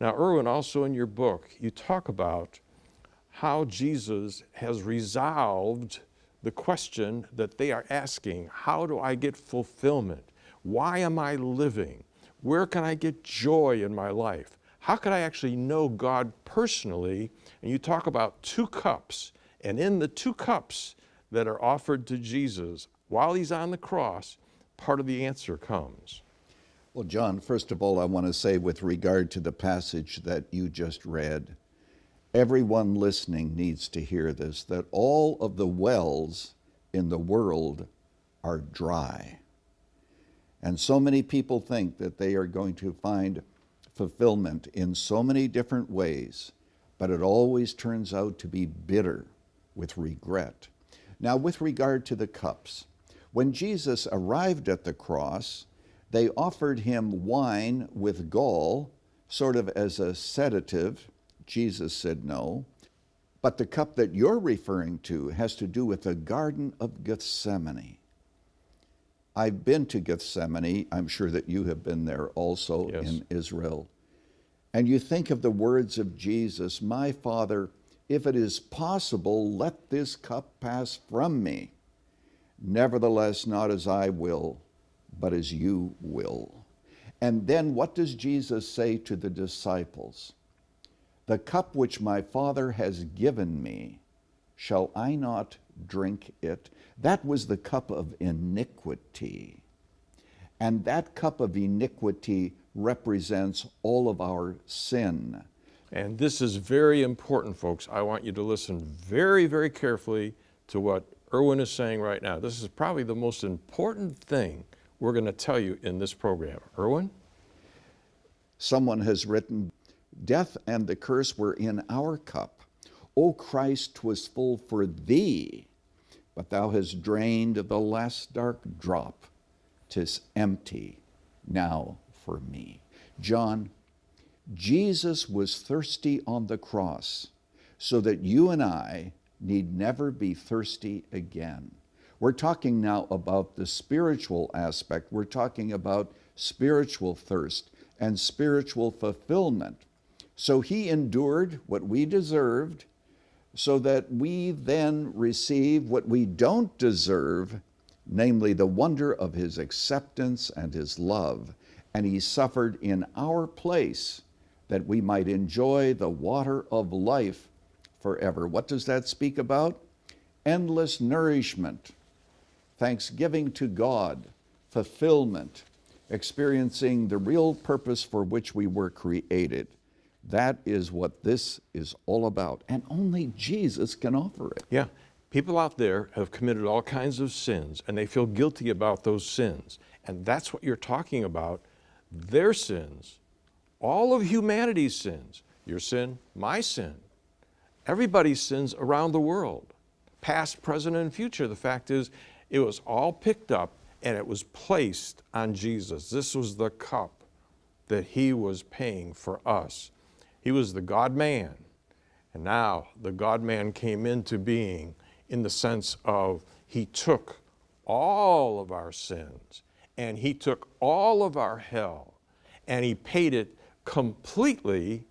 Now, Erwin, also in your book, you talk about how Jesus has resolved the question that they are asking. How do I get fulfillment? Why am I living? Where can I get joy in my life? How can I actually know God personally? And you talk about two cups, and in the two cups that are offered to Jesus while he's on the cross, part of the answer comes. Well, John, first of all, I want to say with regard to the passage that you just read, everyone listening needs to hear this, that all of the wells in the world are dry. And so many people think that they are going to find fulfillment in so many different ways, but it always turns out to be bitter with regret. Now, with regard to the cups, when Jesus arrived at the cross, they offered him wine with gall, sort of as a sedative. Jesus said no. But the cup that you're referring to has to do with the Garden of Gethsemane. I've been to Gethsemane. I'm sure that you have been there also. Yes. In Israel. And you think of the words of Jesus, "My Father, if it is possible, let this cup pass from me. Nevertheless, not as I will, but as you will." And then what does Jesus say to the disciples? "The cup which my Father has given me, shall I not drink it?" That was the cup of iniquity. And that cup of iniquity represents all of our sin. And this is very important, folks. I want you to listen very, very carefully to what Erwin is saying right now. This is probably the most important thing we're going to tell you in this program. Erwin? Someone has written, "Death and the curse were in our cup. O Christ, 'twas full for thee, but thou hast drained the last dark drop. 'Tis empty now for me." John, Jesus was thirsty on the cross so that you and I need never be thirsty again. We're talking now about the spiritual aspect. We're talking about spiritual thirst and spiritual fulfillment. So he endured what we deserved so that we then receive what we don't deserve, namely the wonder of his acceptance and his love. And he suffered in our place that we might enjoy the water of life forever. What does that speak about? Endless nourishment, thanksgiving to God, fulfillment, experiencing the real purpose for which we were created. That is what this is all about. And only Jesus can offer it. Yeah. People out there have committed all kinds of sins, and they feel guilty about those sins. And that's what you're talking about. Their sins, all of humanity's sins, your sin, my sin, everybody's sins around the world, past, present, and future. The fact is, it was all picked up and it was placed on Jesus. This was the cup that he was paying for us. He was the God-man, and now the God-man came into being in the sense of he took all of our sins and he took all of our hell and he paid it completely